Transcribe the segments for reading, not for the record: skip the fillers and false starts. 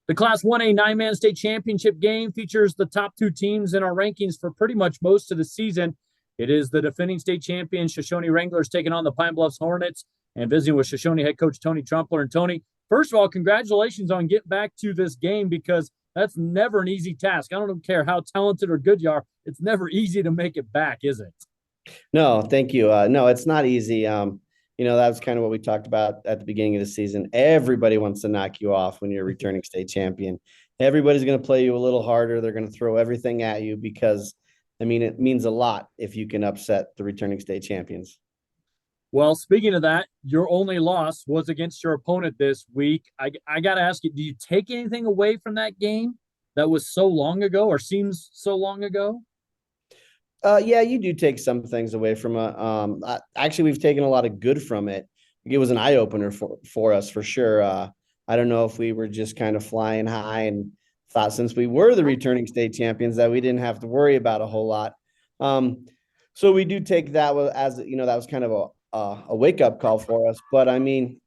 The Class 1A nine-man state championship game features the top two teams in our rankings for pretty much most of the season. It is the defending state champions Shoshoni Wranglers taking on the Pine Bluffs Hornets and visiting with Shoshoni head coach Tony Treumpler. And Tony, first of all, congratulations on getting back to this game because that's never an easy task. I don't care how talented or good you are. It's never easy to make it back, is it? No, thank you. No, it's not easy. That was kind of what we talked about at the beginning of the season. Everybody wants to knock you off when you're a returning state champion. Everybody's going to play you a little harder. They're going to throw everything at you because, it means a lot if you can upset the returning state champions. Well, speaking of that, your only loss was against your opponent this week. I got to ask you, do you take anything away from that game that was so long ago or seems so long ago? Yeah, you do take some things away from it. Actually, we've taken a lot of good from it. It was an eye opener for us for sure. I don't know if we were just kind of flying high and thought since we were the returning state champions that we didn't have to worry about a whole lot. So we do take that as that was kind of a wake up call for us. But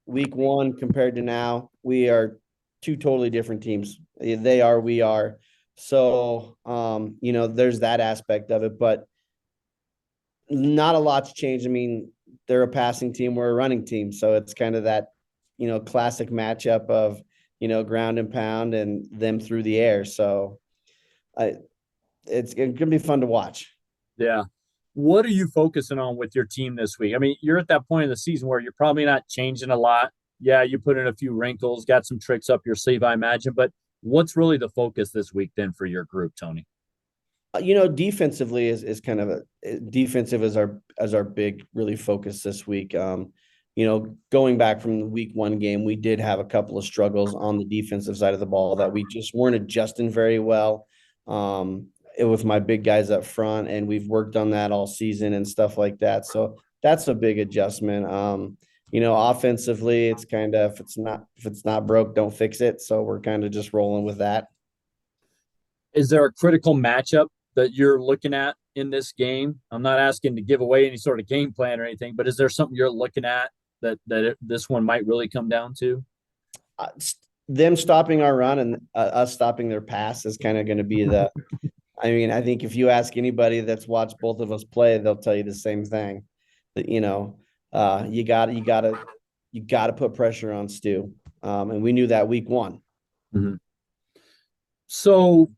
week one compared to now, we are two totally different teams. They are, we are. So, there's that aspect of it, but not a lot's changed. They're a passing team, we're a running team. So it's kind of that, classic matchup of, ground and pound and them through the air. So it's going to be fun to watch. Yeah. What are you focusing on with your team this week? You're at that point in the season where you're probably not changing a lot. Yeah, you put in a few wrinkles, got some tricks up your sleeve, I imagine, but what's really the focus this week then for your group, Tony? Defensively is kind of defensive as our big really focus this week. Going back from the week one game, we did have a couple of struggles on the defensive side of the ball that we just weren't adjusting very well. With my big guys up front, and we've worked on that all season and stuff like that. So that's a big adjustment. Offensively, it's kind of if it's not broke, don't fix it. So we're kind of just rolling with that. Is there a critical matchup that you're looking at in this game? I'm not asking to give away any sort of game plan or anything, but is there something you're looking at that this one might really come down to? Them stopping our run and us stopping their pass is kind of going to be the. I think if you ask anybody that's watched both of us play, they'll tell you the same thing. That you gotta put pressure on Stu, and we knew that week one. Mm-hmm. So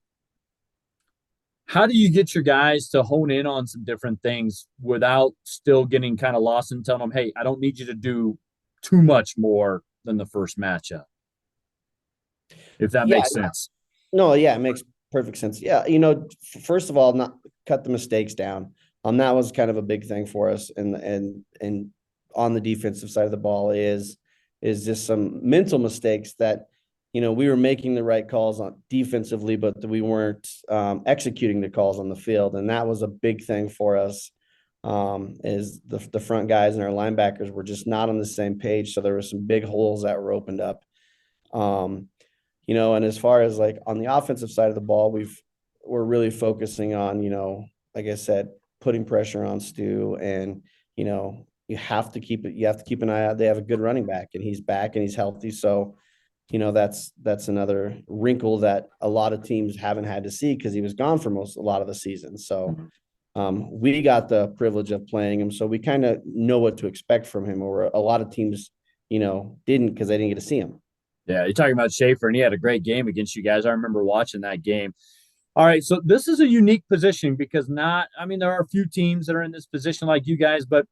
how do you get your guys to hone in on some different things without still getting kind of lost and telling them, hey, I don't need you to do too much more than the first matchup? If that makes sense. No, yeah, it makes perfect sense. Yeah, first of all, not cut the mistakes down. That was kind of a big thing for us, and on the defensive side of the ball is just some mental mistakes that we were making the right calls on defensively, but we weren't executing the calls on the field, and that was a big thing for us. Is the front guys and our linebackers were just not on the same page, so there were some big holes that were opened up. And as far as like on the offensive side of the ball, we're really focusing on, like I said, putting pressure on Stu, and you have to keep an eye out. They have a good running back, and he's back and he's healthy. So, that's another wrinkle that a lot of teams haven't had to see because he was gone for a lot of the season. So we got the privilege of playing him, so we kind of know what to expect from him, or a lot of teams, didn't because they didn't get to see him. Yeah, you're talking about Schaefer, and he had a great game against you guys. I remember watching that game. All right, so this is a unique position because there are a few teams that are in this position like you guys, but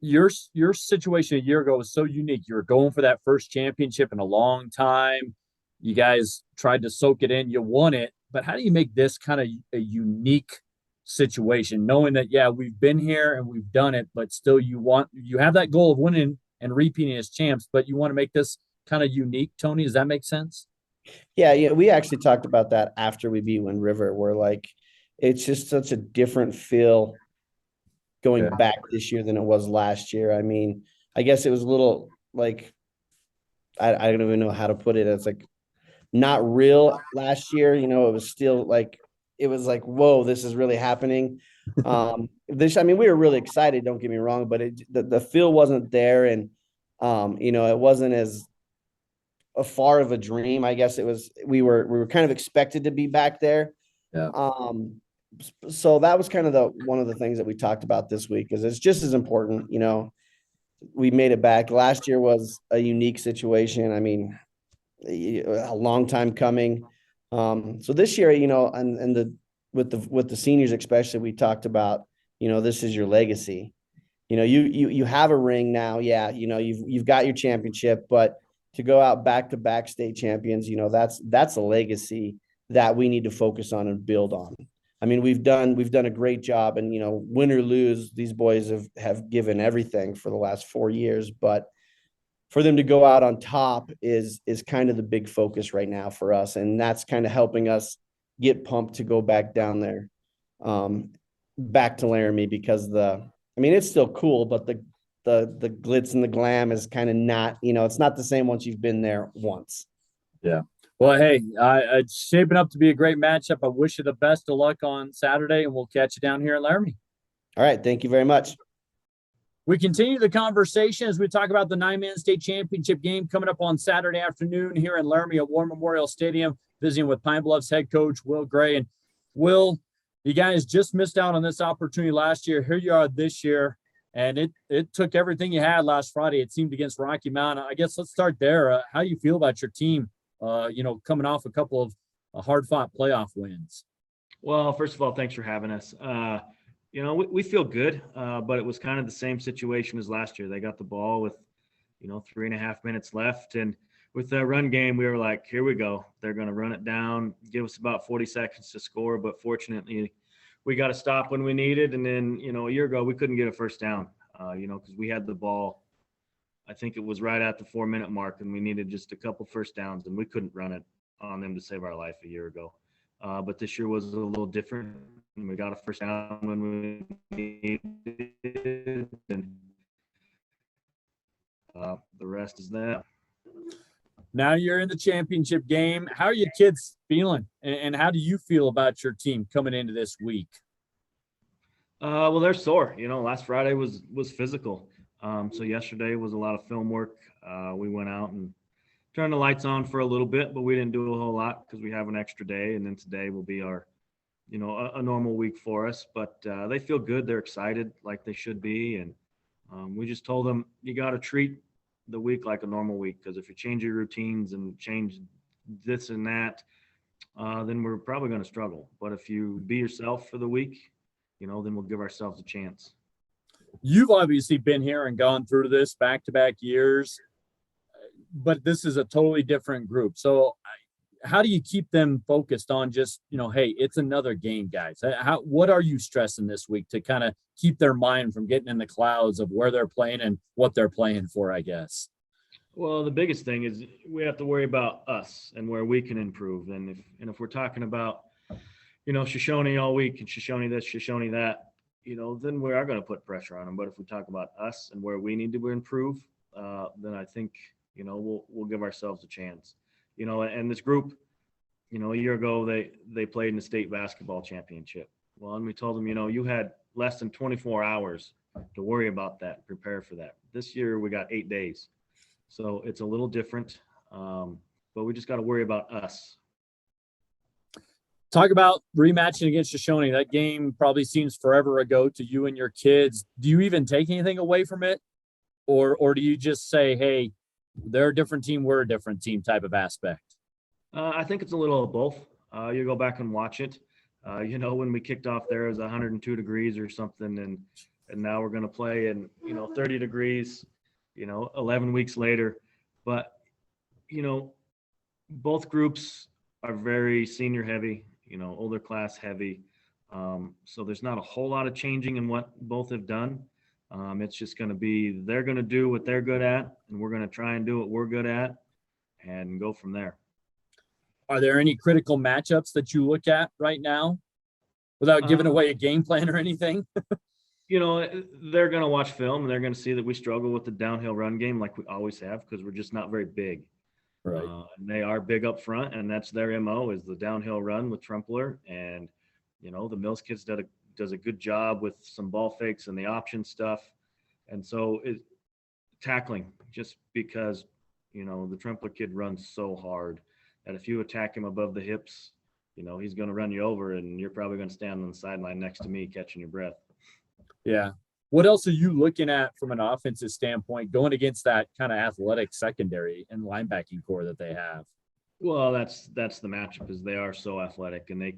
your situation a year ago was so unique. You were going for that first championship in a long time. You guys tried to soak it in. You won it. But how do you make this kind of a unique situation, knowing that, yeah, we've been here and we've done it, but still you have that goal of winning and repeating as champs, but you want to make this kind of unique, Tony? Does that make sense? Yeah, we actually talked about that after we beat Wind River, where like it's just such a different feel going back this year than it was last year. I guess it was a little like I don't even know how to put it. It's like not real last year. It was still like it was like, whoa, this is really happening. We were really excited, don't get me wrong, but the feel wasn't there, and it wasn't as far of a dream. I guess it was, we were kind of expected to be back there. Yeah. So that was kind of one of the things that we talked about this week, is it's just as important, we made it back. Last year was a unique situation. I mean, a long time coming. So this year, and with the seniors especially, we talked about, this is your legacy. You have a ring now. Yeah, you've got your championship, but to go out back to back state champions, that's a legacy that we need to focus on and build on. I mean, we've done a great job, and win or lose, these boys have given everything for the last 4 years, but for them to go out on top is kind of the big focus right now for us, and that's kind of helping us get pumped to go back down there, back to Laramie, because it's still cool, but the glitz and the glam is kind of not, it's not the same once you've been there once. Yeah. Well, hey, it's shaping up to be a great matchup. I wish you the best of luck on Saturday, and we'll catch you down here in Laramie. All right. Thank you very much. We continue the conversation as we talk about the 9-man state championship game coming up on Saturday afternoon here in Laramie at War Memorial Stadium, visiting with Pine Bluffs head coach Will Gray. And Will, you guys just missed out on this opportunity last year. Here you are this year, and it took everything you had last Friday, it seemed, against Rocky Mountain. I guess let's start there. How do you feel about your team, coming off a couple of hard-fought playoff wins? Well, first of all, thanks for having us. We feel good, but it was kind of the same situation as last year. They got the ball with, 3.5 minutes left. And with the run game, we were like, here we go. They're going to run it down, give us about 40 seconds to score. But fortunately, we got to stop when we needed. And then, a year ago, we couldn't get a first down, because we had the ball. I think it was right at the 4-minute mark, and we needed just a couple first downs, and we couldn't run it on them to save our life a year ago. But this year was a little different. We got a first down when we needed, and the rest is that. Now you're in the championship game. How are your kids feeling, and how do you feel about your team coming into this week? Well, they're sore. Last Friday was physical. So yesterday was a lot of film work. We went out and turned the lights on for a little bit, but we didn't do a whole lot because we have an extra day, and then today will be our a normal week for us. But they feel good. They're excited, like they should be. And we just told them, you got to treat the week like a normal week, because if you change your routines and change this and that, then we're probably going to struggle. But if you be yourself for the week, then we'll give ourselves a chance. You've obviously been here and gone through this back-to-back years, but this is a totally different group. So how do you keep them focused on just, hey, it's another game, guys? What are you stressing this week to kind of keep their mind from getting in the clouds of where they're playing and what they're playing for, I guess? Well, the biggest thing is we have to worry about us and where we can improve. And if we're talking about, Shoshoni all week and Shoshoni this, Shoshoni that, then we are going to put pressure on them. But if we talk about us and where we need to improve, then I think, we'll give ourselves a chance. And this group, a year ago, they played in the state basketball championship. Well, and we told them, you had less than 24 hours to worry about that, prepare for that. This year, we got 8 days. So it's a little different, but we just got to worry about us. Talk about rematching against Shoshoni. That game probably seems forever ago to you and your kids. Do you even take anything away from it? Or do you just say, hey, they're a different team, we're a different team type of aspect? I think it's a little of both. You go back and watch it. When we kicked off there, it was 102 degrees or something, and now we're going to play in 30 degrees 11 weeks later. But both groups are very senior heavy, older class heavy, so there's not a whole lot of changing in what both have done. It's just going to be, they're going to do what they're good at, and we're going to try and do what we're good at and go from there. Are there any critical matchups that you look at right now without giving away a game plan or anything? They're going to watch film, and they're going to see that we struggle with the downhill run game like we always have, because we're just not very big. Right. And they are big up front, and that's their MO, is the downhill run with Treumpler. And, the Mills kids does a good job with some ball fakes and the option stuff. And so tackling, just because, the Treumpler kid runs so hard that if you attack him above the hips, he's going to run you over, and you're probably going to stand on the sideline next to me catching your breath. Yeah. What else are you looking at from an offensive standpoint going against that kind of athletic secondary and linebacking core that they have? Well, that's the matchup, is they are so athletic, and they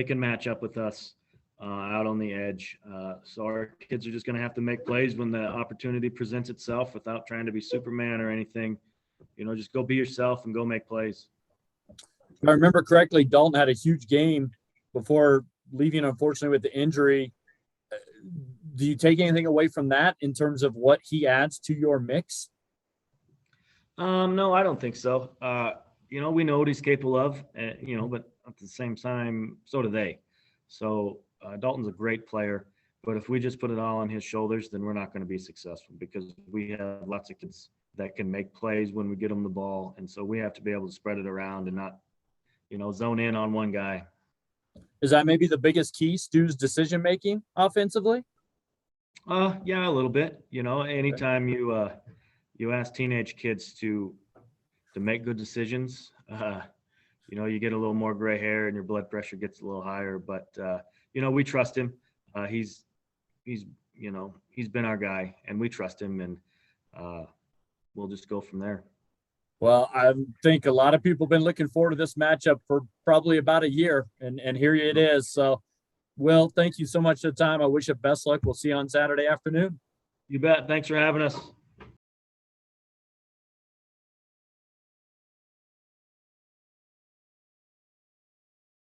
can match up with us out on the edge. So our kids are just going to have to make plays when the opportunity presents itself without trying to be Superman or anything. Just go be yourself and go make plays. If I remember correctly, Dalton had a huge game before leaving, unfortunately, with the injury. Do you take anything away from that in terms of what he adds to your mix? No, I don't think so. We know what he's capable of, but at the same time, so do they. So Dalton's a great player, but if we just put it all on his shoulders, then we're not going to be successful, because we have lots of kids that can make plays when we get them the ball. And so we have to be able to spread it around and not, zone in on one guy. Is that maybe the biggest key, Stu's decision-making offensively? Yeah, a little bit. Anytime you ask teenage kids to make good decisions, you get a little more gray hair and your blood pressure gets a little higher. But we trust him. He's been our guy, and we trust him, and we'll just go from there. Well, I think a lot of people have been looking forward to this matchup for probably about a year, and here it is. So, Will, thank you so much for the time. I wish you best luck. We'll see you on Saturday afternoon. You bet. Thanks for having us.